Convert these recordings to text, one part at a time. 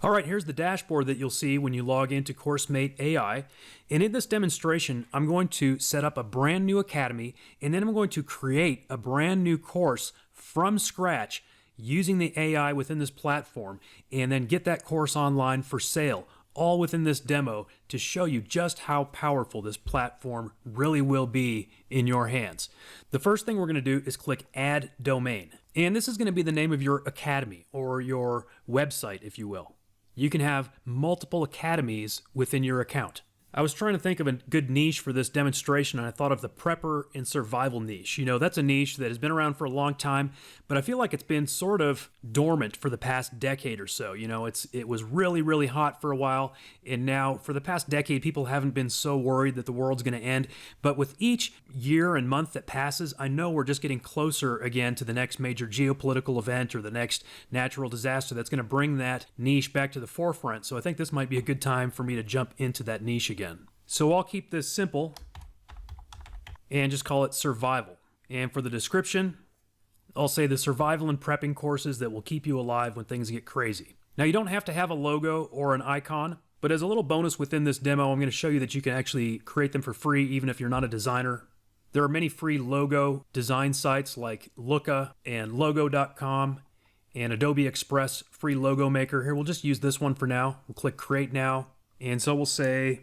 All right, here's the dashboard that you'll see when you log into Coursemate AI. And in this demonstration, I'm going to set up a brand new academy, and then I'm going to create a brand new course from scratch using the AI within this platform, and then get that course online for sale, all within this demo to show you just how powerful this platform really will be in your hands. The first thing we're going to do is click Add Domain. And this is going to be the name of your academy or your website, if you will. You can have multiple academies within your account. I was trying to think of a good niche for this demonstration, and I thought of the prepper and survival niche. You know, that's a niche that has been around for a long time, but I feel like it's been sort of dormant for the past decade or so. You know, it was really, really hot for a while, and now for the past decade, people haven't been so worried that the world's going to end. But with each year and month that passes, I know we're just getting closer again to the next major geopolitical event or the next natural disaster that's going to bring that niche back to the forefront. So I think this might be a good time for me to jump into that niche again. So I'll keep this simple and just call it survival. And for the description, I'll say the survival and prepping courses that will keep you alive when things get crazy. Now, you don't have to have a logo or an icon, but as a little bonus within this demo, I'm going to show you that you can actually create them for free even if you're not a designer. There are many free logo design sites like Looka and logo.com and Adobe Express free logo maker. Here, we'll just use this one for now. We'll click Create Now. And so we'll say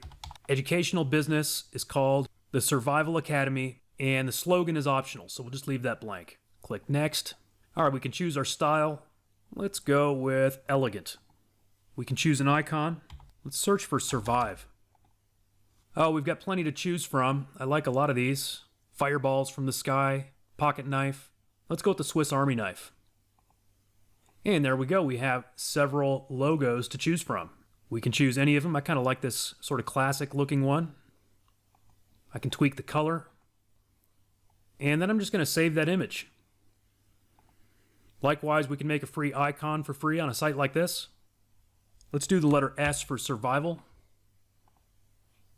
educational business is called the Survival Academy, and the slogan is optional, so we'll just leave that blank. Click Next. All right, we can choose our style. Let's go with elegant. We can choose an icon. Let's search for survive. Oh, we've got plenty to choose from. I like a lot of these. Fireballs from the sky, pocket knife. Let's go with the Swiss Army knife. And there we go. We have several logos to choose from. We can choose any of them. I kind of like this sort of classic looking one. I can tweak the color. And then I'm just going to save that image. Likewise, we can make a free icon for free on a site like this. Let's do the letter S for survival.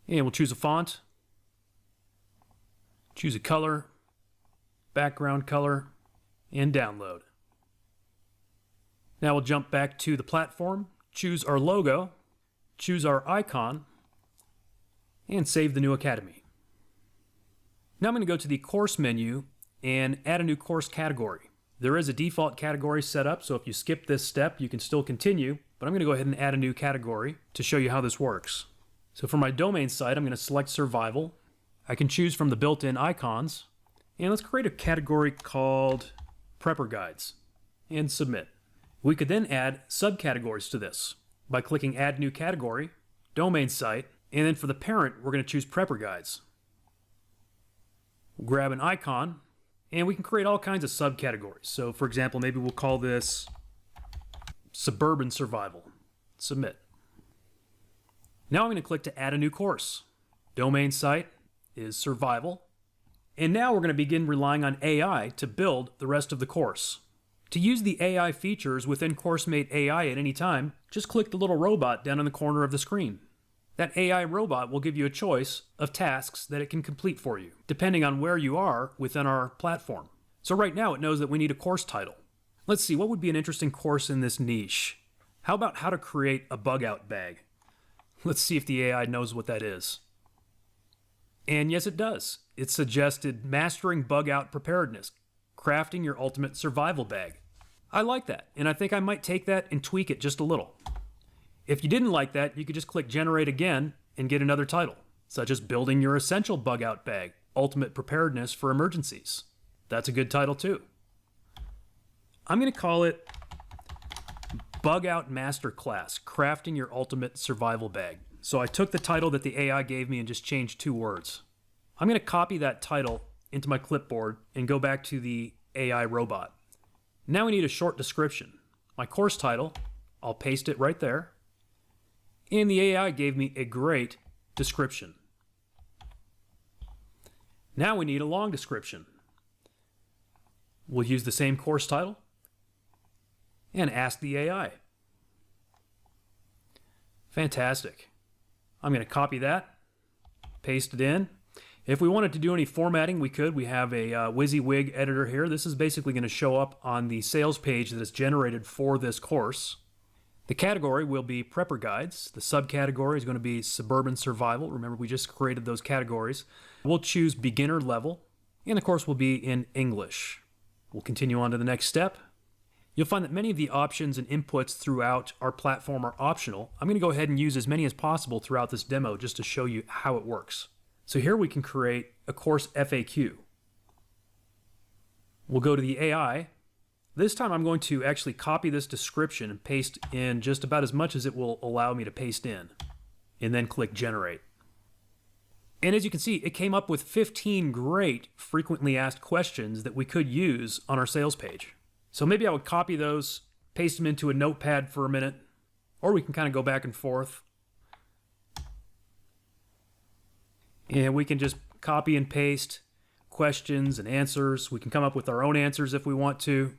And we'll choose a font. Choose a color, background color, and download. Now we'll jump back to the platform, choose our logo, choose our icon, and save the new academy. Now I'm going to go to the course menu and add a new course category. There is a default category set up, so if you skip this step, you can still continue, but I'm going to go ahead and add a new category to show you how this works. So for my domain site, I'm going to select survival. I can choose from the built-in icons, and let's create a category called Prepper Guides and submit. We could then add subcategories to this by clicking Add New Category, Domain Site, and then for the parent, we're going to choose Prepper Guides. We'll grab an icon, and we can create all kinds of subcategories. So for example, maybe we'll call this Suburban Survival. Submit. Now I'm going to click to add a new course. Domain site is survival. And now we're going to begin relying on AI to build the rest of the course. To use the AI features within Coursemate AI at any time, just click the little robot down in the corner of the screen. That AI robot will give you a choice of tasks that it can complete for you, depending on where you are within our platform. So right now it knows that we need a course title. Let's see, what would be an interesting course in this niche? How about how to create a bug out bag? Let's see if the AI knows what that is. And yes, it does. It suggested mastering bug out preparedness, crafting your ultimate survival bag. I like that, and I think I might take that and tweak it just a little. If you didn't like that, you could just click Generate Again and get another title, such as Building Your Essential Bug Out Bag, Ultimate Preparedness for Emergencies. That's a good title too. I'm going to call it Bug Out Masterclass, Crafting Your Ultimate Survival Bag. So I took the title that the AI gave me and just changed 2 words. I'm going to copy that title into my clipboard and go back to the AI robot. Now we need a short description. My course title, I'll paste it right there. And the AI gave me a great description. Now we need a long description. We'll use the same course title and ask the AI. Fantastic. I'm going to copy that, paste it in. If we wanted to do any formatting, we could. We have a WYSIWYG editor here. This is basically going to show up on the sales page that is generated for this course. The category will be Prepper Guides. The subcategory is going to be Suburban Survival. Remember, we just created those categories. We'll choose Beginner Level, and the course will be in English. We'll continue on to the next step. You'll find that many of the options and inputs throughout our platform are optional. I'm going to go ahead and use as many as possible throughout this demo just to show you how it works. So here we can create a course FAQ. We'll go to the AI. This time I'm going to actually copy this description and paste in just about as much as it will allow me to paste in, and then click Generate. And as you can see, it came up with 15 great frequently asked questions that we could use on our sales page. So maybe I would copy those, paste them into a notepad for a minute, or we can kind of go back and forth. And we can just copy and paste questions and answers. We can come up with our own answers if we want to.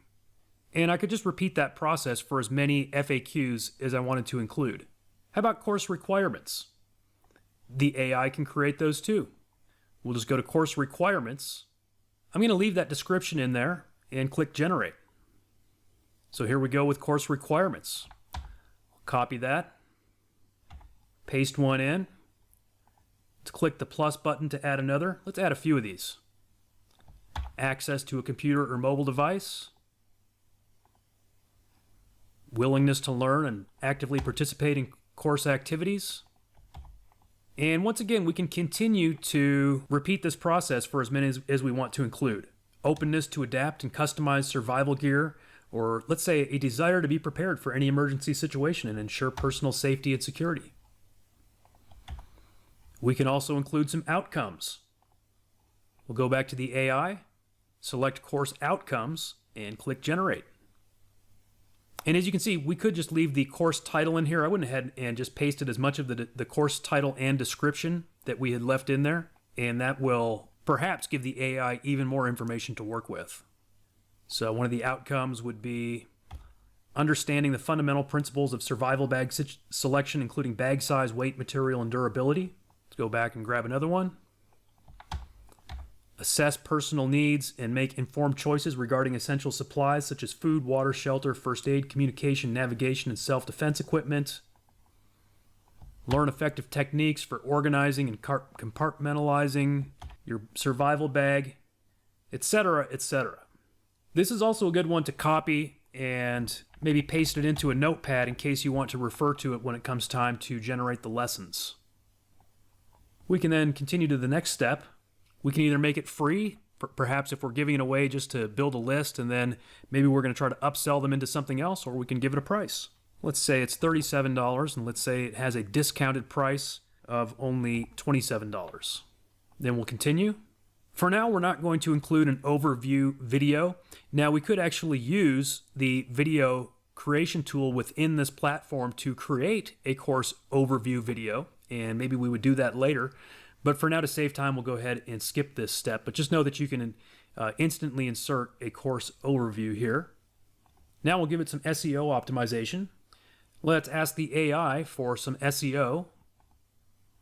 And I could just repeat that process for as many FAQs as I wanted to include. How about course requirements? The AI can create those too. We'll just go to course requirements. I'm going to leave that description in there and click Generate. So here we go with course requirements. Copy that, paste one in. Let's click the plus button to add another. Let's add a few of these. Access to a computer or mobile device. Willingness to learn and actively participate in course activities. And once again, we can continue to repeat this process for as many as we want to include. Openness to adapt and customize survival gear, or let's say a desire to be prepared for any emergency situation and ensure personal safety and security. We can also include some outcomes. We'll go back to the AI, select course outcomes, and click Generate. And as you can see, we could just leave the course title in here. I went ahead and just pasted as much of the course title and description that we had left in there, and that will perhaps give the AI even more information to work with. So one of the outcomes would be understanding the fundamental principles of survival bag selection, including bag size, weight, material, and durability. Let's go back and grab another one. Assess personal needs and make informed choices regarding essential supplies such as food, water, shelter, first aid, communication, navigation, and self-defense equipment. Learn effective techniques for organizing and compartmentalizing your survival bag, etc., etc. This is also a good one to copy and maybe paste it into a notepad in case you want to refer to it when it comes time to generate the lessons. We can then continue to the next step. We can either make it free, perhaps if we're giving it away just to build a list, and then maybe we're going to try to upsell them into something else, or we can give it a price. Let's say it's $37, and let's say it has a discounted price of only $27. Then we'll continue. For now, we're not going to include an overview video. Now, we could actually use the video creation tool within this platform to create a course overview video, and maybe we would do that later. But for now, to save time, we'll go ahead and skip this step. But just know that you can instantly insert a course overview here. Now we'll give it some SEO optimization. Let's ask the AI for some SEO.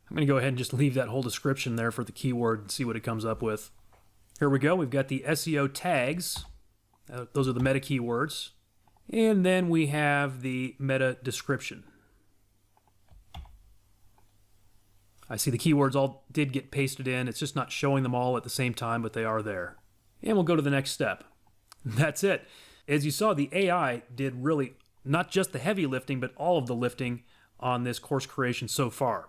I'm going to go ahead and just leave that whole description there for the keyword and see what it comes up with. Here we go. We've got the SEO tags. Those are the meta keywords. And then we have the meta description. I see the keywords all did get pasted in. It's just not showing them all at the same time, but they are there. And we'll go to the next step. That's it. As you saw, the AI did really not just the heavy lifting, but all of the lifting on this course creation so far.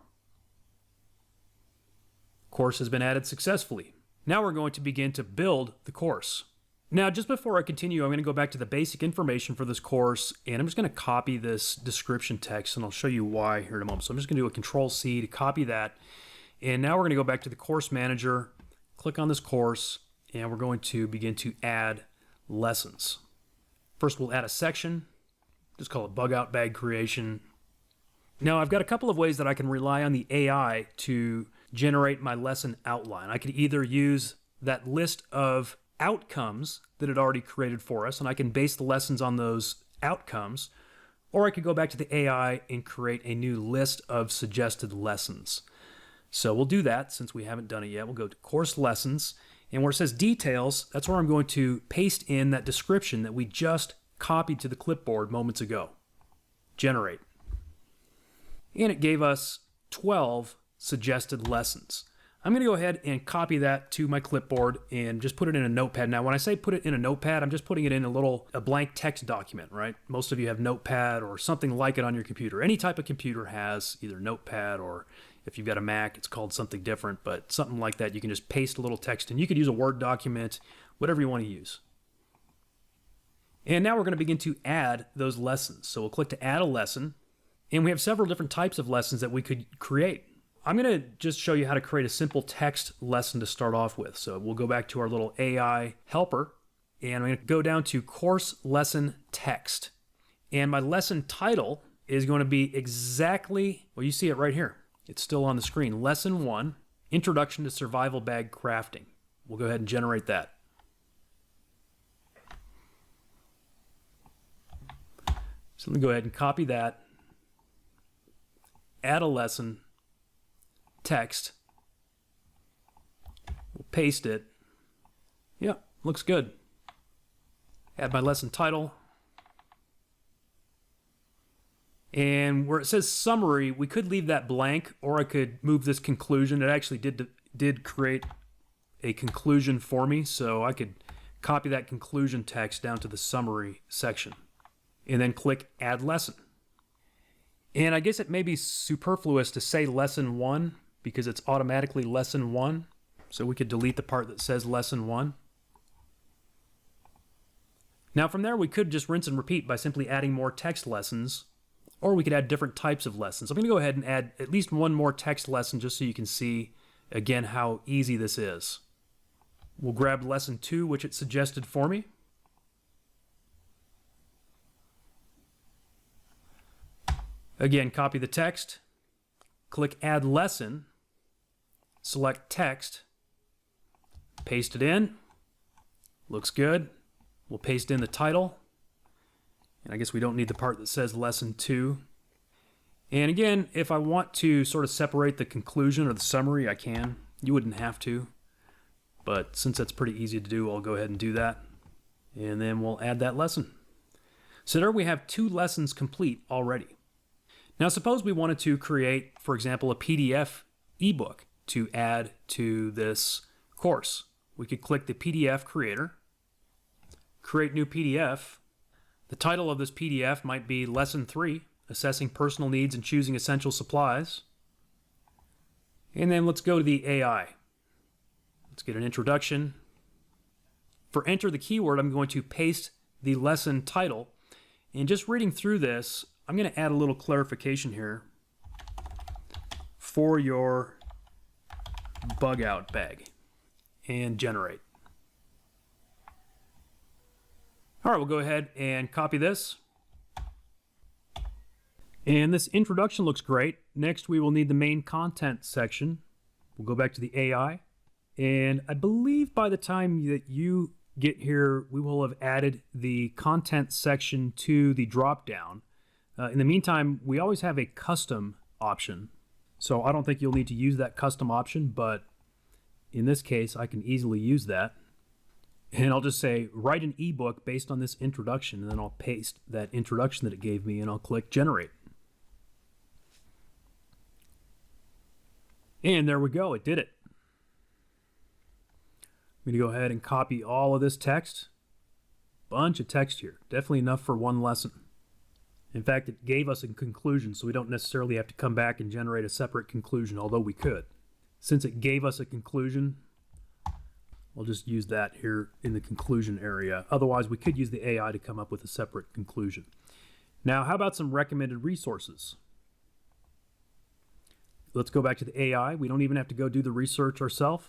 Course has been added successfully. Now we're going to begin to build the course. Now, just before I continue, I'm going to go back to the basic information for this course, and I'm just going to copy this description text, and I'll show you why here in a moment. So I'm just going to do a Control-C to copy that. And now we're going to go back to the course manager, click on this course, and we're going to begin to add lessons. First, we'll add a section. Just call it Bug Out Bag Creation. Now, I've got a couple of ways that I can rely on the AI to generate my lesson outline. I could either use that list of outcomes that it already created for us, and I can base the lessons on those outcomes, or I could go back to the AI and create a new list of suggested lessons. So we'll do that since we haven't done it yet. We'll go to Course Lessons, and where it says Details, that's where I'm going to paste in that description that we just copied to the clipboard moments ago. generate. And it gave us 12 suggested lessons. I'm going to go ahead and copy that to my clipboard and just put it in a notepad. Now, when I say put it in a notepad, I'm just putting it in a blank text document, right? Most of you have Notepad or something like it on your computer. Any type of computer has either Notepad, or if you've got a Mac, it's called something different, but something like that. You can just paste a little text and you could use a Word document, whatever you want to use. And now we're going to begin to add those lessons. So we'll click to add a lesson, and we have several different types of lessons that we could create. I'm going to just show you how to create a simple text lesson to start off with. So we'll go back to our little AI helper, and I'm going to go down to course lesson text. And my lesson title is going to be exactly, well, you see it right here. It's still on the screen. Lesson 1, Introduction to Survival Bag Crafting. We'll go ahead and generate that. So let me go ahead and copy that, add a lesson, text, we'll paste it. Yep, looks good. Add my lesson title. And where it says summary, we could leave that blank, or I could move this conclusion. It actually did create a conclusion for me, so I could copy that conclusion text down to the summary section and then click add lesson. And I guess it may be superfluous to say lesson 1 because it's automatically lesson 1. So we could delete the part that says lesson 1. Now from there, we could just rinse and repeat by simply adding more text lessons, or we could add different types of lessons. I'm going to go ahead and add at least one more text lesson just so you can see, again, how easy this is. We'll grab lesson 2, which it suggested for me. Again, copy the text, click add lesson, select text, paste it in. Looks good. We'll paste in the title. And I guess we don't need the part that says lesson 2. And again, if I want to sort of separate the conclusion or the summary, I can. You wouldn't have to. But since that's pretty easy to do, I'll go ahead and do that. And then we'll add that lesson. So there we have 2 lessons complete already. Now suppose we wanted to create, for example, a PDF ebook to add to this course. We could click the PDF creator, create new PDF. The title of this PDF might be Lesson 3, Assessing Personal Needs and Choosing Essential Supplies. And then let's go to the AI. Let's get an introduction. For enter the keyword, I'm going to paste the lesson title. And just reading through this, I'm going to add a little clarification here for your bug out bag and generate. All right, we'll go ahead and copy this. And this introduction looks great. Next, we will need the main content section. We'll go back to the AI. And I believe by the time that you get here, we will have added the content section to the drop-down. In the meantime, we always have a custom option. So I don't think you'll need to use that custom option, but in this case, I can easily use that. And I'll just say, write an ebook based on this introduction, and then I'll paste that introduction that it gave me, and I'll click generate. And there we go, it did it. I'm going to go ahead and copy all of this text. Bunch of text here, definitely enough for one lesson. In fact, it gave us a conclusion, so we don't necessarily have to come back and generate a separate conclusion, although we could. Since it gave us a conclusion, I'll just use that here in the conclusion area. Otherwise, we could use the AI to come up with a separate conclusion. Now, how about some recommended resources? Let's go back to the AI. We don't even have to go do the research ourselves.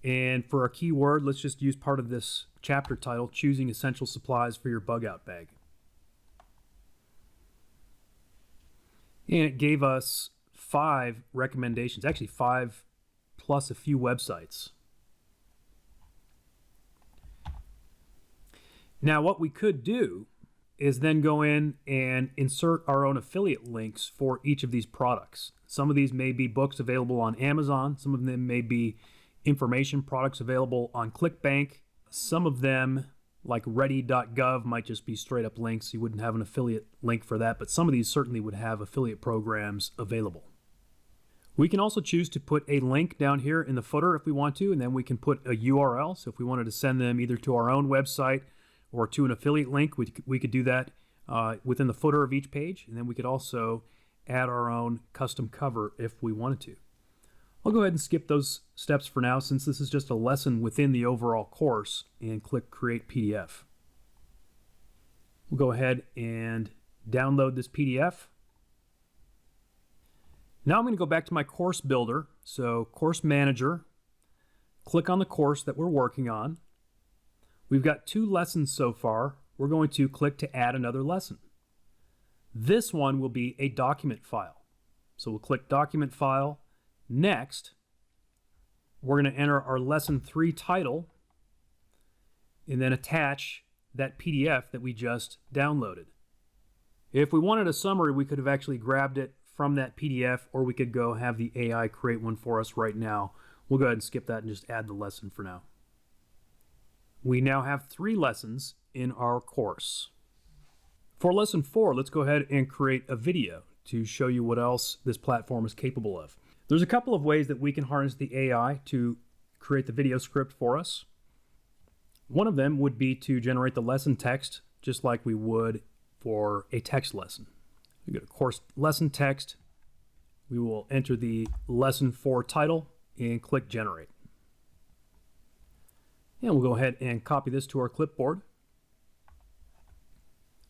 And for our keyword, let's just use part of this chapter title, Choosing Essential Supplies for Your Bug Out Bag. And it gave us 5 recommendations, actually 5 plus a few websites. Now what we could do is then go in and insert our own affiliate links for each of these products. Some of these may be books available on Amazon. Some of them may be information products available on ClickBank. Some of them like ready.gov might just be straight up links. You wouldn't have an affiliate link for that, but some of these certainly would have affiliate programs available. We can also choose to put a link down here in the footer if we want to, and then we can put a URL. So if we wanted to send them either to our own website or to an affiliate link, we could do that within the footer of each page, and then we could also add our own custom cover if we wanted to. I'll go ahead and skip those steps for now since this is just a lesson within the overall course, and click Create PDF. We'll go ahead and download this PDF. Now I'm going to go back to my course builder, so Course Manager, click on the course that we're working on. We've got 2 lessons so far. We're going to click to add another lesson. This one will be a document file. So we'll click Document File. Next, we're going to enter our Lesson 3 title and then attach that PDF that we just downloaded. If we wanted a summary, we could have actually grabbed it from that PDF, or we could go have the AI create one for us right now. We'll go ahead and skip that and just add the lesson for now. We now have 3 lessons in our course. For lesson 4, let's go ahead and create a video to show you what else this platform is capable of. There's a couple of ways that we can harness the AI to create the video script for us. One of them would be to generate the lesson text just like we would for a text lesson. We go to Course Lesson Text. We will enter the Lesson 4 title and click Generate. And we'll go ahead and copy this to our clipboard.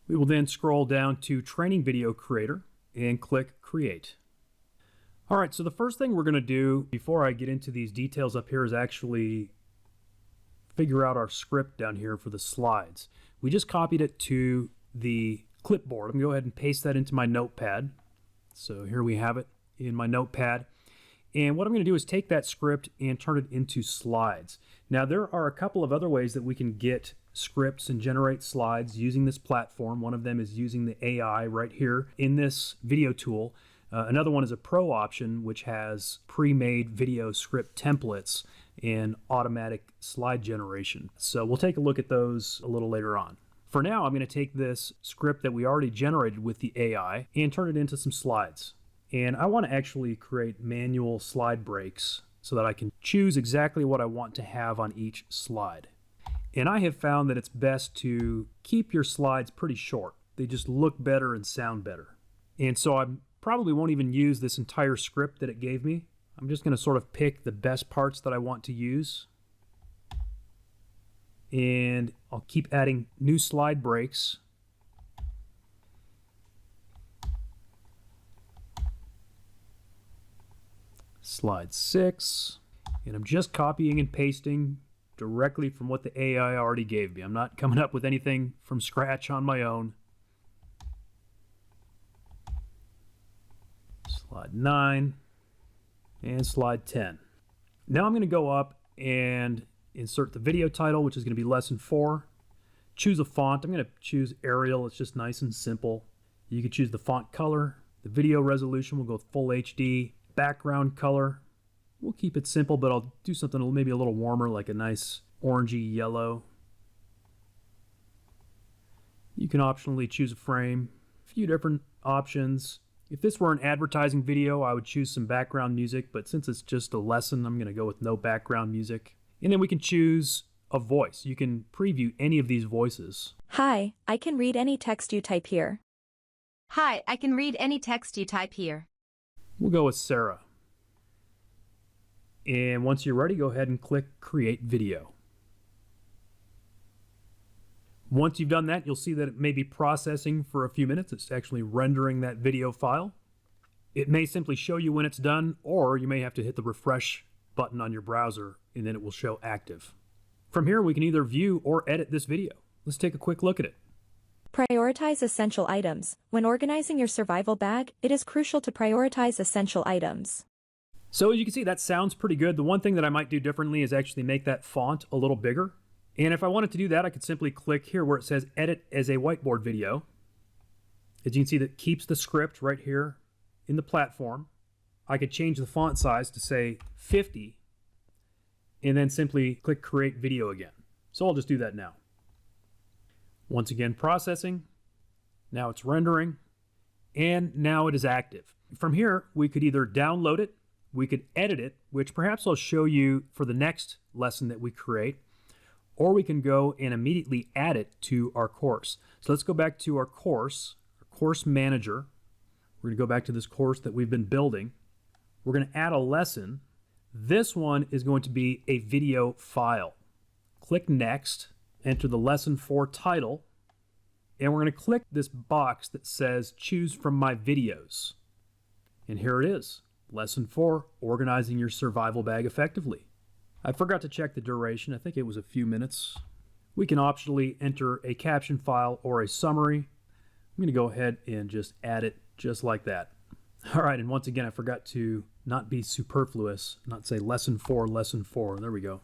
We will then scroll down to Training Video Creator and click Create. All right, so the first thing we're going to do before I get into these details up here is actually figure out our script down here for the slides. We just copied it to the clipboard. I'm going to go ahead and paste that into my notepad. So here we have it in my notepad. And what I'm going to do is take that script and turn it into slides. Now there are a couple of other ways that we can get scripts and generate slides using this platform. One of them is using the AI right here in this video tool. Another one is a pro option, which has pre-made video script templates and automatic slide generation. So we'll take a look at those a little later on. For now, I'm going to take this script that we already generated with the AI and turn it into some slides. And I want to actually create manual slide breaks so that I can choose exactly what I want to have on each slide. And I have found that it's best to keep your slides pretty short. They just look better and sound better. And so I probably won't even use this entire script that it gave me. I'm just going to sort of pick the best parts that I want to use. And I'll keep adding new slide breaks. Slide 6. And I'm just copying and pasting directly from what the AI already gave me. I'm not coming up with anything from scratch on my own. Slide 9 and slide 10. Now I'm going to go up and insert the video title, which is going to be lesson 4. Choose a font. I'm going to choose Arial. It's just nice and simple. You can choose the font color. The video resolution will go full HD. Background color, we'll keep it simple, but I'll do something maybe a little warmer, like a nice orangey yellow. You can optionally choose a frame, a few different options. If this were an advertising video, I would choose some background music, but since it's just a lesson, I'm going to go with no background music. And then we can choose a voice. You can preview any of these voices. Hi, I can read any text you type here. Hi, I can read any text you type here. We'll go with Sarah. And once you're ready, go ahead and click Create Video. Once you've done that, you'll see that it may be processing for a few minutes. It's actually rendering that video file. It may simply show you when it's done, or you may have to hit the refresh button on your browser, and then it will show active. From here, we can either view or edit this video. Let's take a quick look at it. Prioritize essential items. When organizing your survival bag, it is crucial to prioritize essential items. So as you can see, that sounds pretty good. The one thing that I might do differently is actually make that font a little bigger. And if I wanted to do that, I could simply click here where it says Edit as a Whiteboard Video. As you can see, that keeps the script right here in the platform. I could change the font size to say 50 and then simply click Create Video again. So I'll just do that now. Once again, processing. Now it's rendering, and now it is active. From here, we could either download it, we could edit it, which perhaps I'll show you for the next lesson that we create, or we can go and immediately add it to our course. So let's go back to our course manager. We're going to go back to this course that we've been building. We're going to add a lesson. This one is going to be a video file. Click Next, enter the Lesson 4 title, and we're going to click this box that says Choose from My Videos. And here it is, Lesson 4, Organizing Your Survival Bag Effectively. I forgot to check the duration. I think it was a few minutes. We can optionally enter a caption file or a summary. I'm going to go ahead and just add it just like that. All right, and once again, I forgot to not be superfluous, not say Lesson 4, Lesson 4. There we go.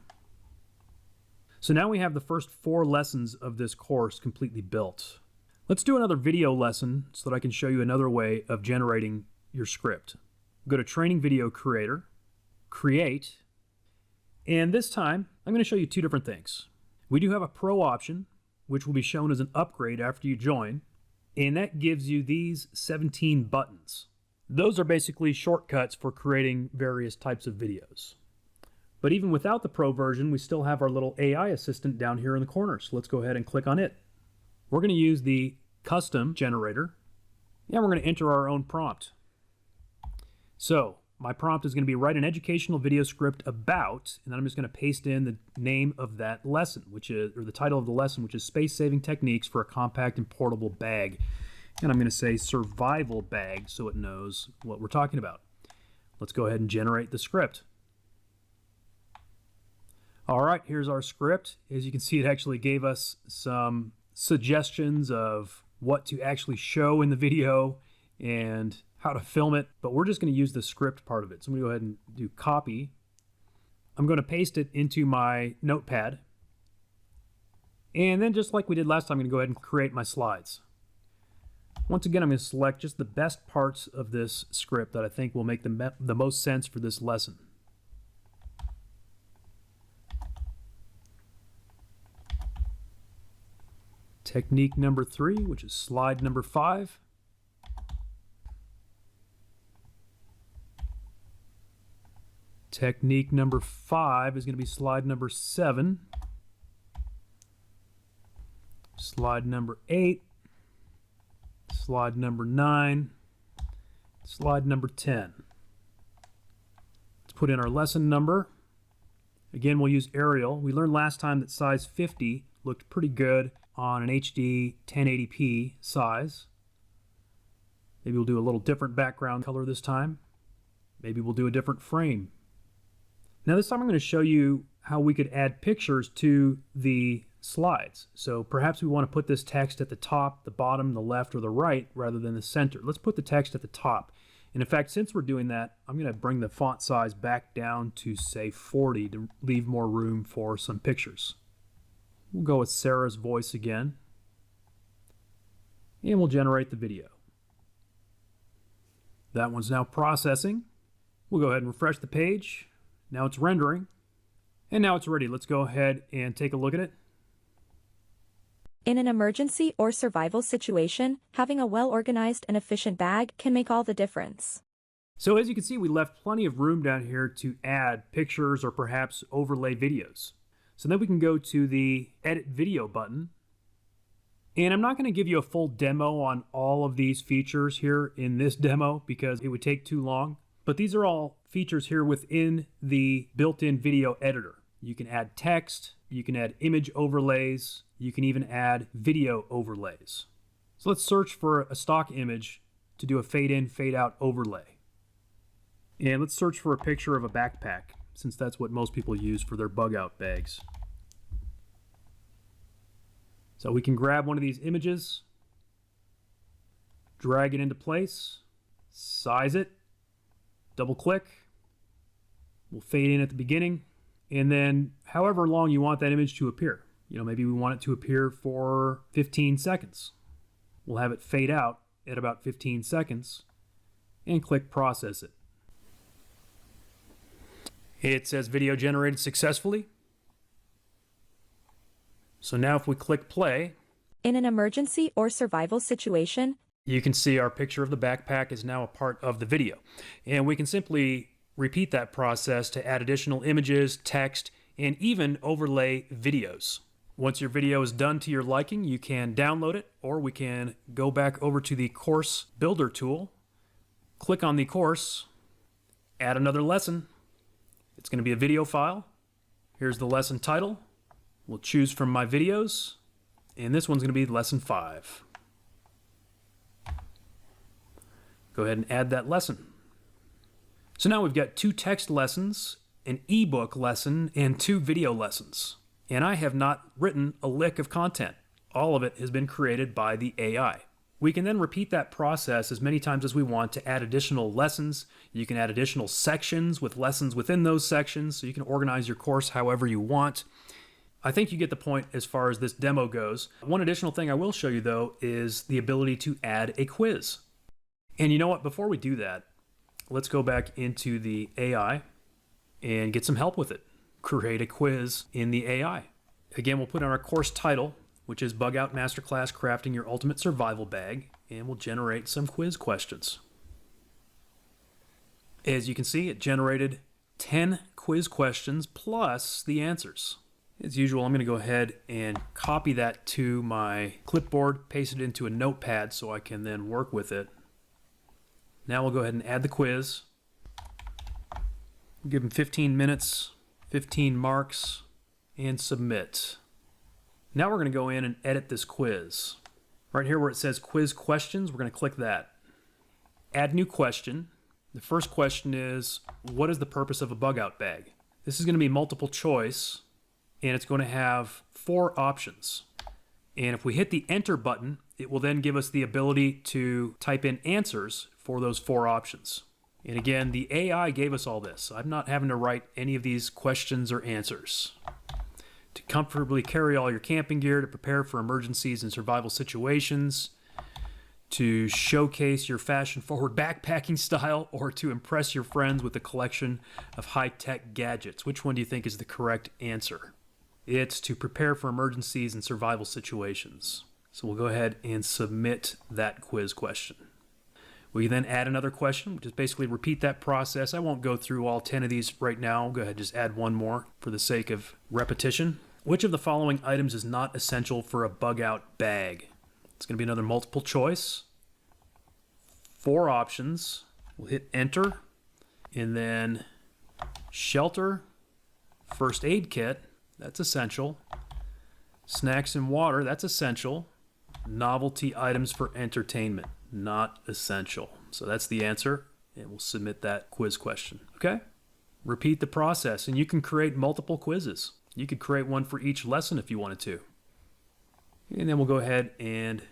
So now we have the first 4 lessons of this course completely built. Let's do another video lesson so that I can show you another way of generating your script. Go to Training Video Creator, Create, and this time I'm going to show you 2 different things. We do have a Pro option, which will be shown as an upgrade after you join, and that gives you these 17 buttons. Those are basically shortcuts for creating various types of videos. But even without the Pro version, we still have our little AI assistant down here in the corner. So let's go ahead and click on it. We're going to use the custom generator, and we're going to enter our own prompt. So my prompt is going to be write an educational video script about, and then I'm just going to paste in the name of that lesson, which is, or the title of the lesson, which is Space-Saving Techniques for a Compact and Portable Bag. And I'm going to say survival bag so it knows what we're talking about. Let's go ahead and generate the script. All right, here's our script. As you can see, it actually gave us some suggestions of what to actually show in the video and how to film it, but we're just going to use the script part of it. So I'm going to go ahead and do copy. I'm going to paste it into my notepad. And then just like we did last time, I'm going to go ahead and create my slides. Once again, I'm going to select just the best parts of this script that I think will make the most sense for this lesson. Technique number 3, which is slide number 5. Technique number 5 is going to be slide number 7. Slide number 8. Slide number 9. Slide number 10. Let's put in our lesson number. Again, we'll use Arial. We learned last time that size 50 looked pretty good on an HD 1080p size. Maybe we'll do a little different background color this time. Maybe we'll do a different frame. Now this time I'm going to show you how we could add pictures to the slides. So perhaps we want to put this text at the top, the bottom, the left, or the right rather than the center. Let's put the text at the top. And in fact, since we're doing that, I'm going to bring the font size back down to say 40 to leave more room for some pictures. We'll go with Sarah's voice again. And we'll generate the video. That one's now processing. We'll go ahead and refresh the page. Now it's rendering. And now it's ready. Let's go ahead and take a look at it. In an emergency or survival situation, having a well-organized and efficient bag can make all the difference. So as you can see, we left plenty of room down here to add pictures or perhaps overlay videos. So then we can go to the Edit Video button. And I'm not going to give you a full demo on all of these features here in this demo because it would take too long. But these are all features here within the built-in video editor. You can add text, you can add image overlays, you can even add video overlays. So let's search for a stock image to do a fade in, fade out overlay. And let's search for a picture of a backpack, since that's what most people use for their bug out bags. So we can grab one of these images, drag it into place, size it, double click, we'll fade in at the beginning, and then however long you want that image to appear. Maybe we want it to appear for 15 seconds. We'll have it fade out at about 15 seconds and click process it. It says video generated successfully. So now if we click play, In an emergency or survival situation, You can see our picture of the backpack is now a part of the video. And we can simply repeat that process to add additional images, text, and even overlay videos. Once your video is done to your liking, you can download it, or we can go back over to the Course Builder tool, click on the course, add another lesson. It's going to be a video file. Here's the lesson title. We'll choose from my videos, and this one's going to be lesson 5. Go ahead and add that lesson. So now we've got 2 text lessons, an ebook lesson, and 2 video lessons. And I have not written a lick of content. All of it has been created by the AI. We can then repeat that process as many times as we want to add additional lessons. You can add additional sections with lessons within those sections, so you can organize your course however you want. I think you get the point as far as this demo goes. One additional thing I will show you, though, is the ability to add a quiz. And you know what? Before we do that, let's go back into the AI and get some help with it. Create a quiz in the AI. Again, we'll put on our course title, which is Bug Out Masterclass Crafting Your Ultimate Survival Bag, and we'll generate some quiz questions. As you can see, it generated 10 quiz questions plus the answers. As usual, I'm going to go ahead and copy that to my clipboard, paste it into a notepad so I can then work with it. Now we'll go ahead and add the quiz. Give them 15 minutes, 15 marks, and submit. Now we're going to go in and edit this quiz. Right here where it says quiz questions, we're going to click that. Add new question. The first question is, what is the purpose of a bug out bag? This is going to be multiple choice, and it's going to have 4 options. And if we hit the enter button, it will then give us the ability to type in answers for those 4 options. And again, the AI gave us all this. I'm not having to write any of these questions or answers. To comfortably carry all your camping gear, to prepare for emergencies and survival situations, to showcase your fashion-forward backpacking style, or to impress your friends with a collection of high-tech gadgets. Which one do you think is the correct answer? It's to prepare for emergencies and survival situations. So we'll go ahead and submit that quiz question. We then add another question, which is basically repeat that process. I won't go through all 10 of these right now. I'll go ahead and just add one more for the sake of repetition. Which of the following items is not essential for a bug out bag? It's going to be another multiple choice. 4 options. We'll hit enter, and then shelter, first aid kit, that's essential. Snacks and water, that's essential. Novelty items for entertainment, not essential. So that's the answer, and we'll submit that quiz question. Okay? Repeat the process, and you can create multiple quizzes. You could create one for each lesson if you wanted to. And then we'll go ahead and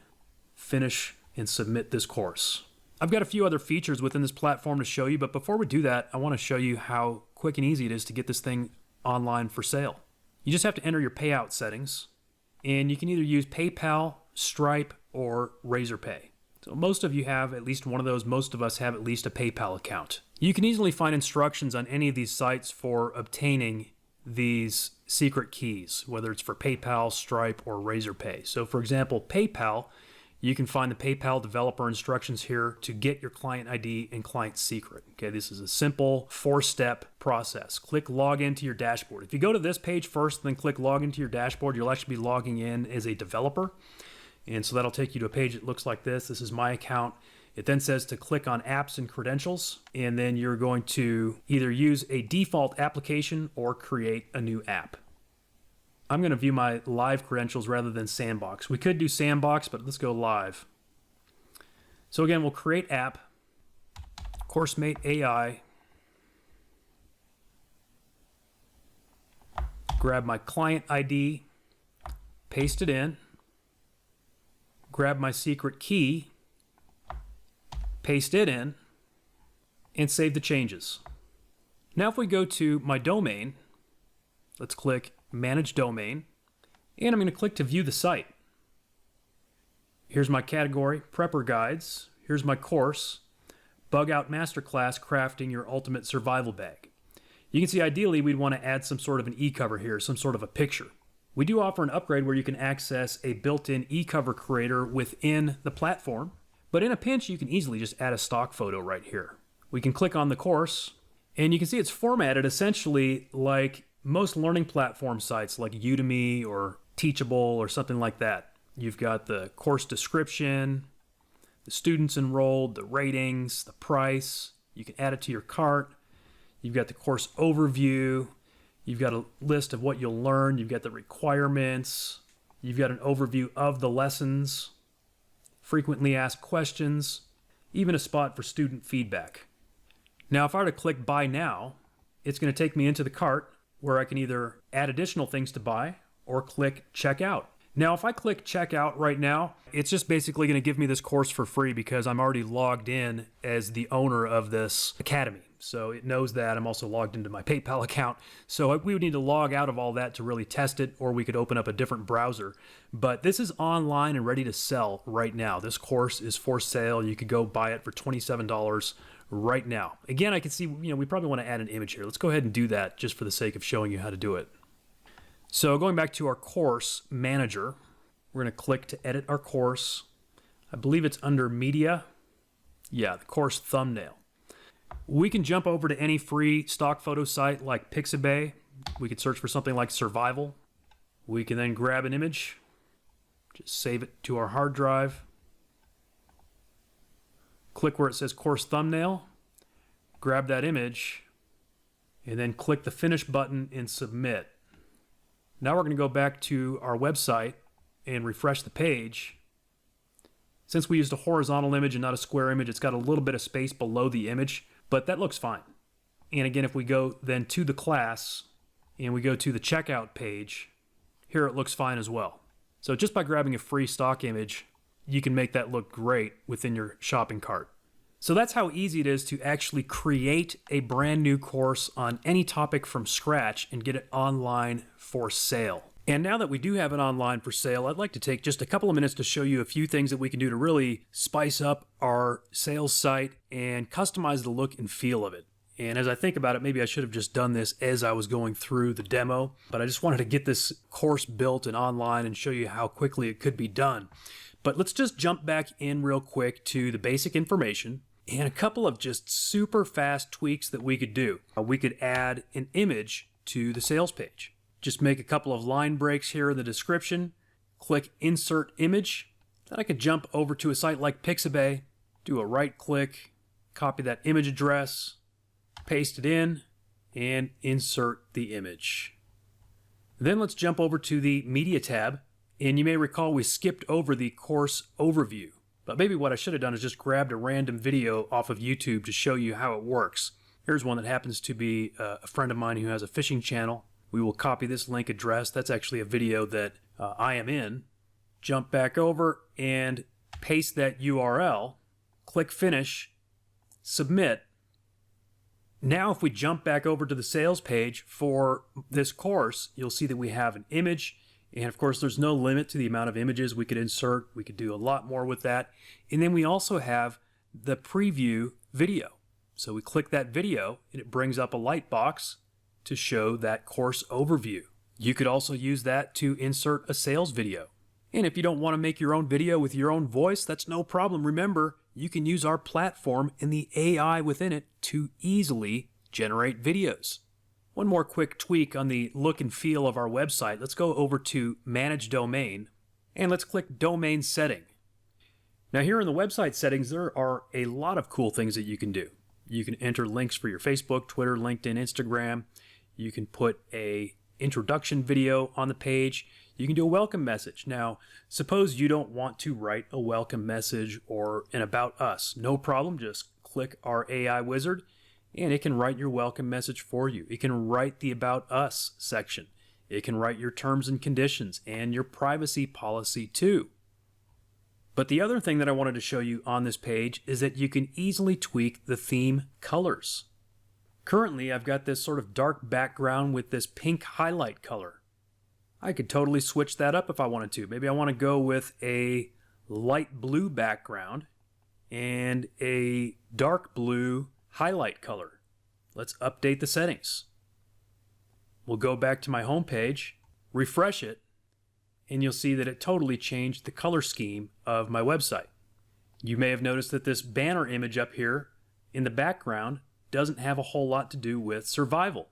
finish and submit this course. I've got a few other features within this platform to show you, but before we do that, I want to show you how quick and easy it is to get this thing online for sale. You just have to enter your payout settings, and you can either use PayPal, Stripe, or Razorpay. So most of you have at least one of those. Most of us have at least a PayPal account. You can easily find instructions on any of these sites for obtaining these secret keys, whether it's for PayPal, Stripe, or Razorpay. So for example, PayPal, you can find the PayPal developer instructions here to get your client ID and client secret. Okay, this is a simple 4-step process. Click log into your dashboard. If you go to this page first, then click log into your dashboard, you'll actually be logging in as a developer. And so that'll take you to a page that looks like this. This is my account. It then says to click on apps and credentials, and then you're going to either use a default application or create a new app. I'm going to view my live credentials rather than sandbox. We could do sandbox, but let's go live. So again, we'll create app, Coursemate AI, grab my client ID, paste it in, grab my secret key, paste it in, and save the changes. Now if we go to my domain, let's click Manage Domain, and I'm going to click to view the site. Here's my category, Prepper Guides. Here's my course, Bug Out Masterclass Crafting Your Ultimate Survival Bag. You can see ideally we'd want to add some sort of an e-cover here, some sort of a picture. We do offer an upgrade where you can access a built-in e-cover creator within the platform, but in a pinch, you can easily just add a stock photo right here. We can click on the course, and you can see it's formatted essentially like most learning platform sites like Udemy or Teachable or something like that. You've got the course description, the students enrolled, the ratings, the price. You can add it to your cart. You've got the course overview. You've got a list of what you'll learn. You've got the requirements. You've got an overview of the lessons, frequently asked questions, even a spot for student feedback. Now, if I were to click Buy Now, it's going to take me into the cart where I can either add additional things to buy or click Checkout. Now, if I click Checkout right now, it's just basically going to give me this course for free because I'm already logged in as the owner of this academy. So it knows that. I'm also logged into my PayPal account. So we would need to log out of all that to really test it, or we could open up a different browser. But this is online and ready to sell right now. This course is for sale. You could go buy it for $27 right now. Again, I can see, we probably want to add an image here. Let's go ahead and do that just for the sake of showing you how to do it. So going back to our course manager, we're going to click to edit our course. I believe it's under media. Yeah, the course thumbnail. We can jump over to any free stock photo site like Pixabay. We could search for something like survival. We can then grab an image, just save it to our hard drive. Click where it says course thumbnail, grab that image, and then click the finish button and submit. Now we're going to go back to our website and refresh the page. Since we used a horizontal image and not a square image, it's got a little bit of space below the image, but that looks fine. And again, if we go then to the class and we go to the checkout page, here it looks fine as well. So just by grabbing a free stock image, you can make that look great within your shopping cart. So that's how easy it is to actually create a brand new course on any topic from scratch and get it online for sale. And now that we do have it online for sale, I'd like to take just a couple of minutes to show you a few things that we can do to really spice up our sales site and customize the look and feel of it. And as I think about it, maybe I should have just done this as I was going through the demo, but I just wanted to get this course built and online and show you how quickly it could be done. But let's just jump back in real quick to the basic information and a couple of just super fast tweaks that we could do. We could add an image to the sales page. Just make a couple of line breaks here in the description, click Insert Image. Then I could jump over to a site like Pixabay, do a right click, copy that image address, paste it in, and insert the image. Then let's jump over to the Media tab, and you may recall we skipped over the course overview. But maybe what I should have done is just grabbed a random video off of YouTube to show you how it works. Here's one that happens to be a friend of mine who has a fishing channel. We will copy this link address. That's actually a video that I am in. Jump back over and paste that URL. Click Finish. Submit. Now if we jump back over to the sales page for this course, you'll see that we have an image. And of course, there's no limit to the amount of images we could insert. We could do a lot more with that. And then we also have the preview video. So we click that video and it brings up a light box to show that course overview. You could also use that to insert a sales video. And if you don't want to make your own video with your own voice, that's no problem. Remember, you can use our platform and the AI within it to easily generate videos. One more quick tweak on the look and feel of our website. Let's go over to Manage Domain, and let's click Domain Setting. Now here in the website settings, there are a lot of cool things that you can do. You can enter links for your Facebook, Twitter, LinkedIn, Instagram. You can put a introduction video on the page. You can do a welcome message. Now, suppose you don't want to write a welcome message or an About Us. No problem, just click our AI wizard and it can write your welcome message for you. It can write the About Us section. It can write your terms and conditions and your privacy policy too. But the other thing that I wanted to show you on this page is that you can easily tweak the theme colors. Currently, I've got this sort of dark background with this pink highlight color. I could totally switch that up if I wanted to. Maybe I want to go with a light blue background and a dark blue highlight color. Let's update the settings. We'll go back to my home page, refresh it, and you'll see that it totally changed the color scheme of my website. You may have noticed that this banner image up here in the background doesn't have a whole lot to do with survival.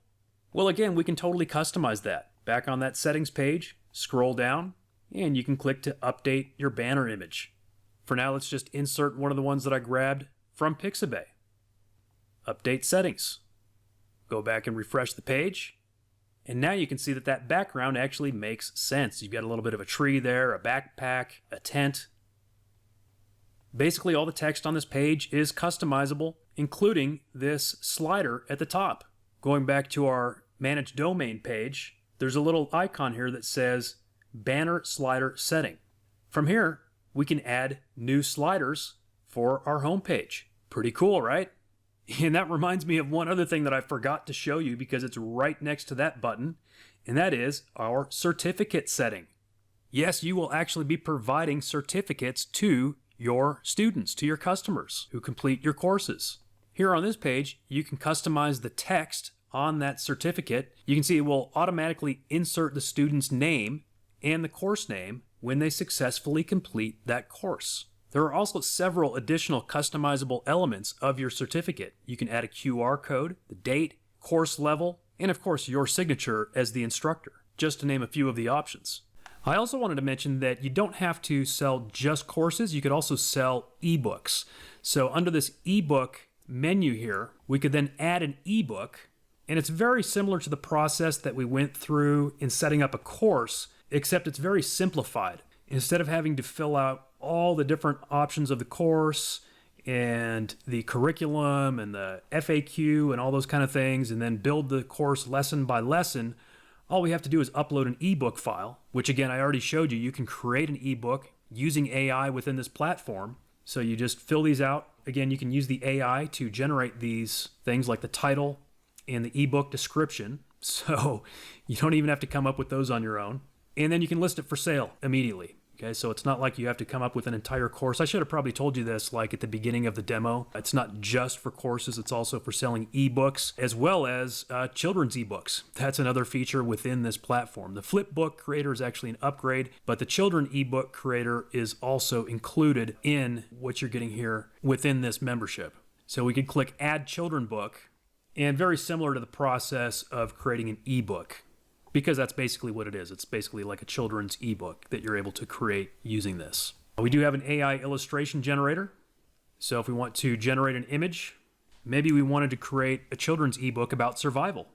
Well, again, we can totally customize that. Back on that settings page, scroll down, and you can click to update your banner image. For now, let's just insert one of the ones that I grabbed from Pixabay. Update settings. Go back and refresh the page. And now you can see that that background actually makes sense. You've got a little bit of a tree there, a backpack, a tent. Basically, all the text on this page is customizable, including this slider at the top. Going back to our Manage Domain page, there's a little icon here that says Banner Slider Setting. From here, we can add new sliders for our homepage. Pretty cool, right? And that reminds me of one other thing that I forgot to show you because it's right next to that button, and that is our certificate setting. Yes, you will actually be providing certificates to your students, to your customers who complete your courses. Here on this page, you can customize the text on that certificate. You can see it will automatically insert the student's name and the course name when they successfully complete that course. There are also several additional customizable elements of your certificate. You can add a QR code, the date, course level, and of course your signature as the instructor, just to name a few of the options. I also wanted to mention that you don't have to sell just courses, you could also sell ebooks. So under this ebook menu here, we could then add an ebook, and it's very similar to the process that we went through in setting up a course, except it's very simplified. Instead of having to fill out all the different options of the course and the curriculum and the FAQ and all those kind of things, and then build the course lesson by lesson, all we have to do is upload an ebook file, which again, I already showed you. You can create an ebook using AI within this platform. So you just fill these out. Again, you can use the AI to generate these things like the title and the ebook description. So you don't even have to come up with those on your own. And then you can list it for sale immediately. Okay, so it's not like you have to come up with an entire course. I should have probably told you this like at the beginning of the demo. It's not just for courses, it's also for selling ebooks as well as children's ebooks. That's another feature within this platform. The Flipbook Creator is actually an upgrade, but the Children ebook Creator is also included in what you're getting here within this membership. So we could click Add Children Book, and very similar to the process of creating an ebook, because that's basically what it is. It's basically like a children's ebook that you're able to create using this. We do have an AI illustration generator. So if we want to generate an image, maybe we wanted to create a children's ebook about survival.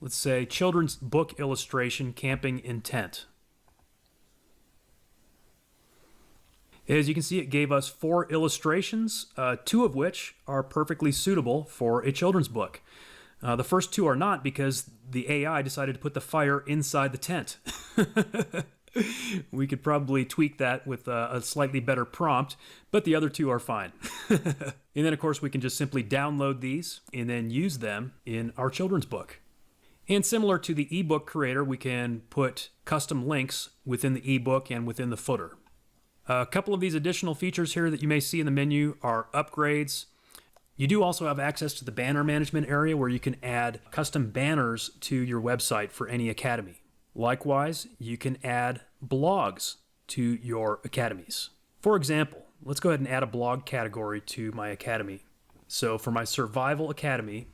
Let's say children's book illustration, camping intent. As you can see, it gave us 4 illustrations, 2 of which are perfectly suitable for a children's book. The first 2 are not because the AI decided to put the fire inside the tent. We could probably tweak that with a slightly better prompt, but the other 2 are fine. And then, of course, we can just simply download these and then use them in our children's book. And similar to the ebook creator, we can put custom links within the ebook and within the footer. A couple of these additional features here that you may see in the menu are upgrades. You do also have access to the banner management area where you can add custom banners to your website for any academy. Likewise, you can add blogs to your academies. For example, let's go ahead and add a blog category to my academy. So for my Survival Academy,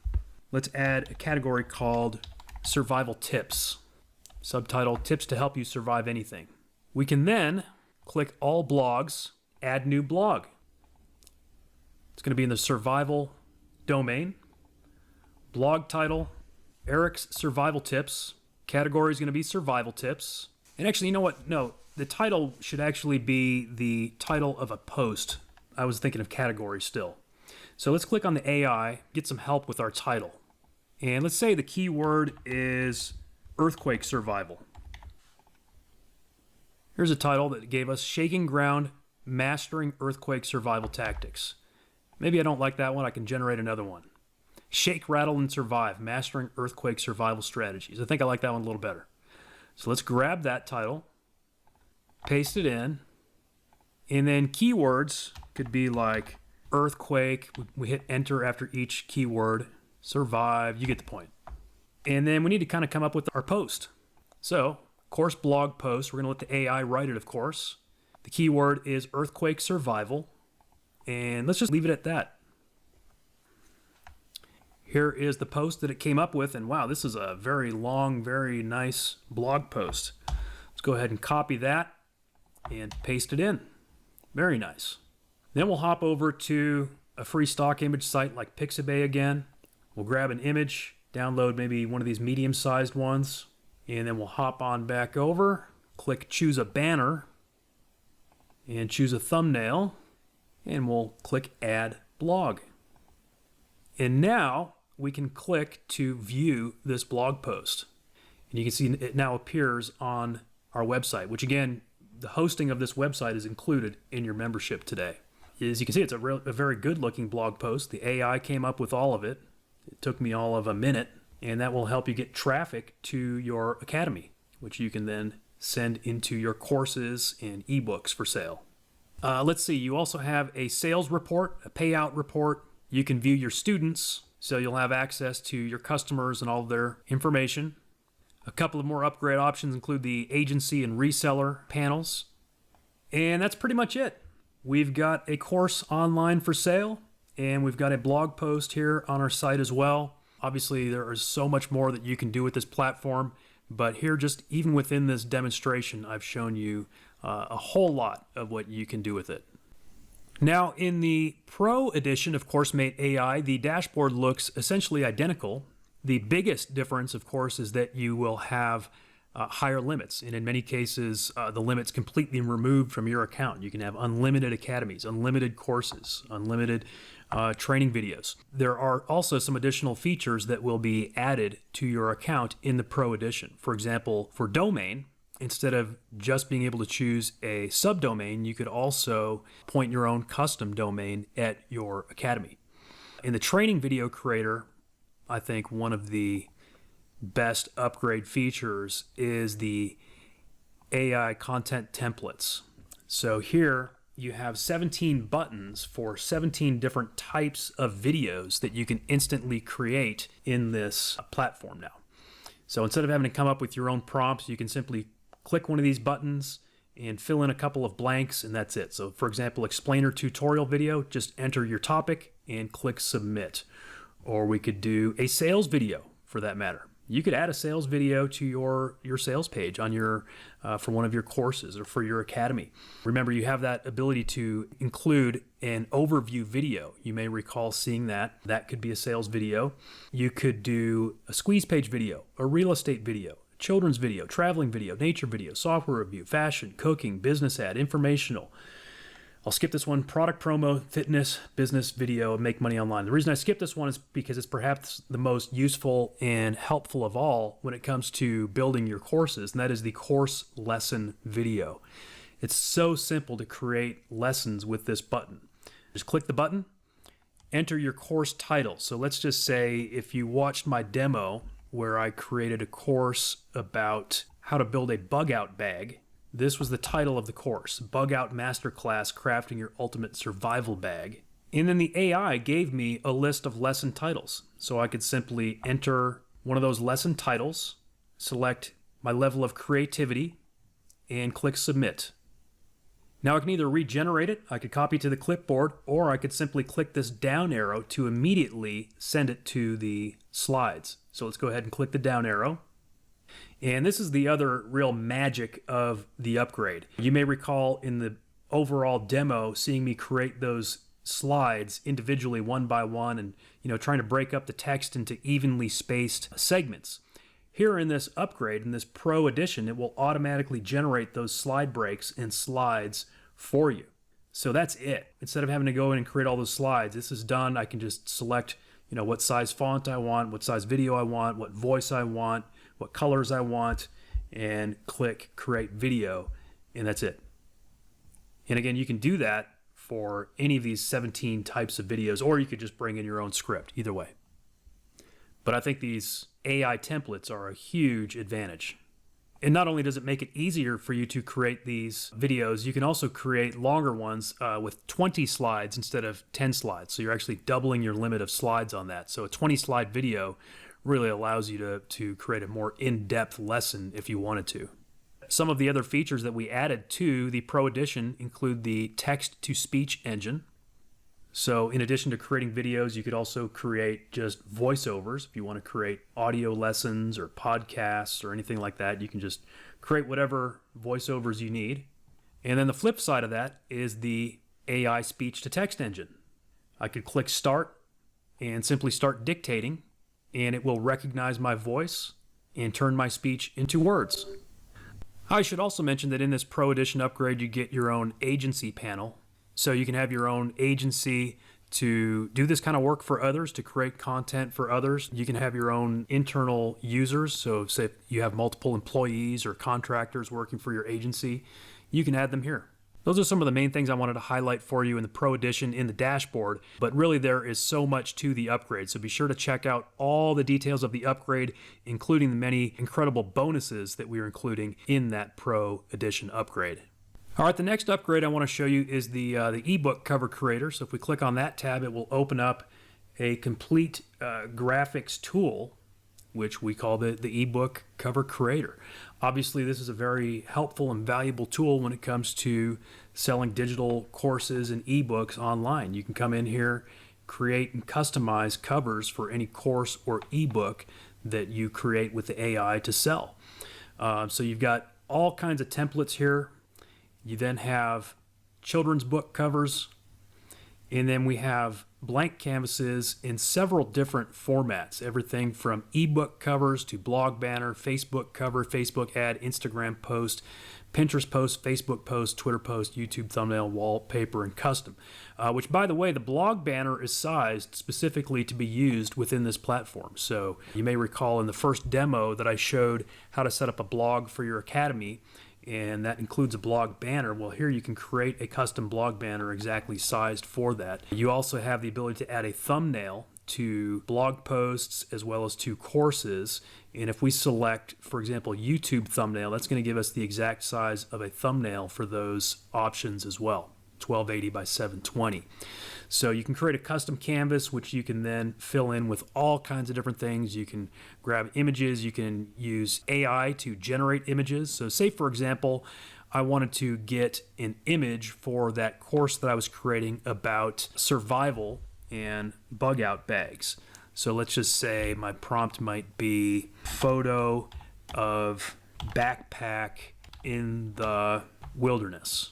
let's add a category called Survival Tips. Subtitle, Tips to Help You Survive Anything. We can then click All Blogs, Add New Blog. It's going to be in the survival domain. Blog title, Eric's Survival Tips. Category is going to be Survival Tips. And actually, you know what? No, the title should actually be the title of a post. I was thinking of category still. So let's click on the AI, get some help with our title. And let's say the keyword is earthquake survival. Here's a title that gave us Shaking Ground, Mastering Earthquake Survival Tactics. Maybe I don't like that one. I can generate another one. Shake, Rattle, and Survive, Mastering Earthquake Survival Strategies. I think I like that one a little better. So let's grab that title, paste it in, and then keywords could be like earthquake. We hit enter after each keyword. Survive, you get the point. And then we need to kind of come up with our post. So course blog post. We're going to let the AI write it, of course. The keyword is earthquake survival. And let's just leave it at that. Here is the post that it came up with. And wow, this is a very long, very nice blog post. Let's go ahead and copy that and paste it in. Very nice. Then we'll hop over to a free stock image site like Pixabay again. We'll grab an image, download maybe one of these medium-sized ones, and then we'll hop on back over, click choose a banner, and choose a thumbnail, and we'll click add blog. And now we can click to view this blog post. And you can see it now appears on our website, which again, the hosting of this website is included in your membership today. As you can see, it's a very good looking blog post. The AI came up with all of it. It took me all of a minute, and that will help you get traffic to your academy, which you can then send into your courses and ebooks for sale. Let's see, you also have a sales report, a payout report. You can view your students, so you'll have access to your customers and all of their information. A couple of more upgrade options include the agency and reseller panels. And that's pretty much it. We've got a course online for sale, and we've got a blog post here on our site as well. Obviously, there is so much more that you can do with this platform, but here, just even within this demonstration, I've shown you a whole lot of what you can do with it. Now, in the Pro edition of Coursemate AI, the dashboard looks essentially identical. The biggest difference, of course, is that you will have higher limits, and in many cases, the limits completely removed from your account. You can have unlimited academies, unlimited courses, unlimited training videos. There are also some additional features that will be added to your account in the Pro edition. For example, for domain, instead of just being able to choose a subdomain, you could also point your own custom domain at your academy. In the training video creator, I think one of the best upgrade features is the AI content templates. So here you have 17 buttons for 17 different types of videos that you can instantly create in this platform now. So instead of having to come up with your own prompts, you can simply click one of these buttons and fill in a couple of blanks, and that's it. So for example, explainer tutorial video, just enter your topic and click submit. Or we could do a sales video for that matter. You could add a sales video to your sales page on your for one of your courses or for your academy. Remember, you have that ability to include an overview video. You may recall seeing that. That could be a sales video. You could do a squeeze page video, a real estate video, children's video, traveling video, nature video, software review, fashion, cooking, business ad, informational. I'll skip this one, product promo, fitness, business video, make money online. The reason I skip this one is because it's perhaps the most useful and helpful of all when it comes to building your courses, and that is the course lesson video. It's so simple to create lessons with this button. Just click the button, enter your course title. So let's just say if you watched my demo where I created a course about how to build a bug out bag, this was the title of the course, Bug Out Masterclass Crafting Your Ultimate Survival Bag. And then the AI gave me a list of lesson titles. So I could simply enter one of those lesson titles, select my level of creativity, and click submit. Now I can either regenerate it, I could copy to the clipboard, or I could simply click this down arrow to immediately send it to the slides. So let's go ahead and click the down arrow. And this is the other real magic of the upgrade. You may recall in the overall demo seeing me create those slides individually one by one and trying to break up the text into evenly spaced segments. Here in this upgrade, in this Pro edition, it will automatically generate those slide breaks and slides for you. So that's it. Instead of having to go in and create all those slides, this is done. I can just select what size font I want, what size video I want, what voice I want, what colors I want, and click create video, and that's it. And again, you can do that for any of these 17 types of videos, or you could just bring in your own script, either way. But I think these AI templates are a huge advantage. And not only does it make it easier for you to create these videos, you can also create longer ones with 20 slides instead of 10 slides. So you're actually doubling your limit of slides on that. So a 20 slide video really allows you to create a more in-depth lesson if you wanted to. Some of the other features that we added to the Pro Edition include the text-to-speech engine. So in addition to creating videos, you could also create just voiceovers. If you want to create audio lessons or podcasts or anything like that, you can just create whatever voiceovers you need. And then the flip side of that is the AI speech-to-text engine. I could click Start and simply start dictating, and it will recognize my voice and turn my speech into words. I should also mention that in this Pro Edition upgrade, you get your own agency panel. So you can have your own agency to do this kind of work for others, to create content for others. You can have your own internal users. So say if you have multiple employees or contractors working for your agency, you can add them here. Those are some of the main things I wanted to highlight for you in the Pro Edition in the dashboard, but really there is so much to the upgrade. So be sure to check out all the details of the upgrade, including the many incredible bonuses that we are including in that Pro Edition upgrade. All right, the next upgrade I want to show you is the ebook cover creator. So if we click on that tab, it will open up a complete graphics tool, which we call the ebook cover creator. Obviously, this is a very helpful and valuable tool when it comes to selling digital courses and ebooks online. You can come in here, create and customize covers for any course or ebook that you create with the AI to sell. So you've got all kinds of templates here. You then have children's book covers, and then we have blank canvases in several different formats, everything from ebook covers to blog banner, Facebook cover, Facebook ad, Instagram post, Pinterest post, Facebook post, Twitter post, YouTube thumbnail, wallpaper, and custom. Which, by the way, the blog banner is sized specifically to be used within this platform. So you may recall in the first demo that I showed how to set up a blog for your academy, and that includes a blog banner. Well, here you can create a custom blog banner exactly sized for that. You also have the ability to add a thumbnail to blog posts as well as to courses. And if we select, for example, YouTube thumbnail, that's going to give us the exact size of a thumbnail for those options as well, 1280 by 720. So you can create a custom canvas, which you can then fill in with all kinds of different things. You can grab images, you can use AI to generate images. So say, for example, I wanted to get an image for that course that I was creating about survival and bug out bags. So let's just say my prompt might be photo of backpack in the wilderness.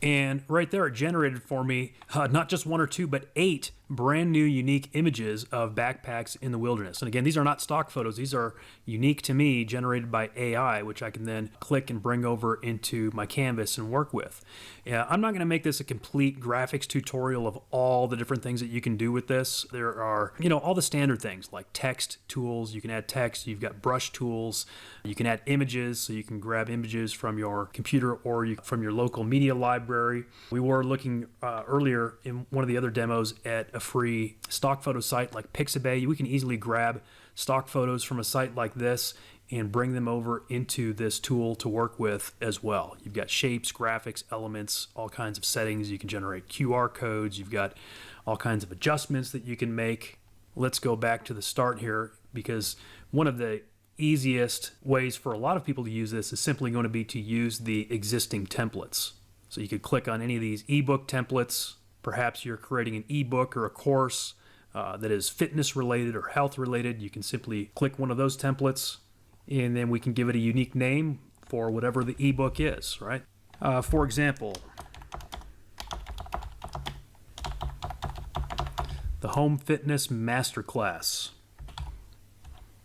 And right there, it generated for me not just one or two, but 8 brand new unique images of backpacks in the wilderness. And again, these are not stock photos. These are unique to me, generated by AI, which I can then click and bring over into my canvas and work with. I'm not going to make this a complete graphics tutorial of all the different things that you can do with this. There are, all the standard things like text tools. You can add text. You've got brush tools. You can add images, so you can grab images from your computer or from your local media library. We were looking earlier in one of the other demos at a free stock photo site like Pixabay. We can easily grab stock photos from a site like this and bring them over into this tool to work with as well. You've got shapes, graphics, elements, all kinds of settings. You can generate QR codes. You've got all kinds of adjustments that you can make. Let's go back to the start here, because one of the easiest ways for a lot of people to use this is simply going to be to use the existing templates. So you could click on any of these ebook templates. Perhaps you're creating an ebook or a course that is fitness related or health related. You can simply click one of those templates, and then we can give it a unique name for whatever the ebook is, right? For example, the Home Fitness Masterclass.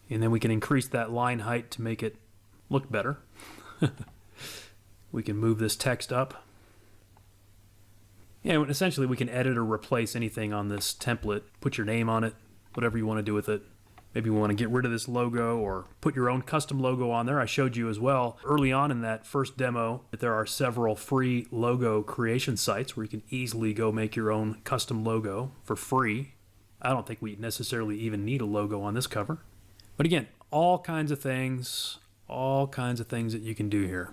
And then we can increase that line height to make it look better. We can move this text up. Yeah, essentially we can edit or replace anything on this template, put your name on it, whatever you want to do with it. Maybe you want to get rid of this logo or put your own custom logo on there. I showed you as well early on in that first demo that there are several free logo creation sites where you can easily go make your own custom logo for free. I don't think we necessarily even need a logo on this cover. But again, all kinds of things that you can do here.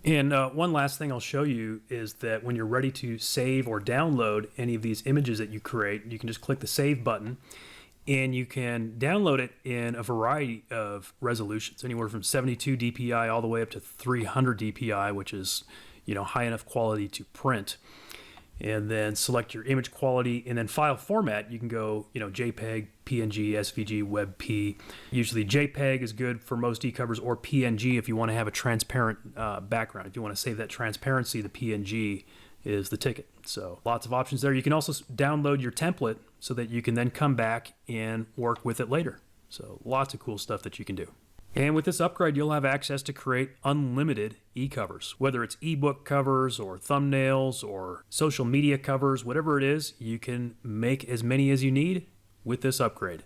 And one last thing I'll show you is that when you're ready to save or download any of these images that you create, you can just click the Save button, and you can download it in a variety of resolutions, anywhere from 72 dpi all the way up to 300 dpi, which is, high enough quality to print. And then select your image quality, and then file format. You can go, JPEG, PNG, SVG, WebP. Usually JPEG is good for most e-covers, or PNG if you want to have a transparent background. If you want to save that transparency, the PNG is the ticket. So lots of options there. You can also download your template so that you can then come back and work with it later. So lots of cool stuff that you can do. And with this upgrade, you'll have access to create unlimited e-covers. Whether it's ebook covers or thumbnails or social media covers, whatever it is, you can make as many as you need with this upgrade.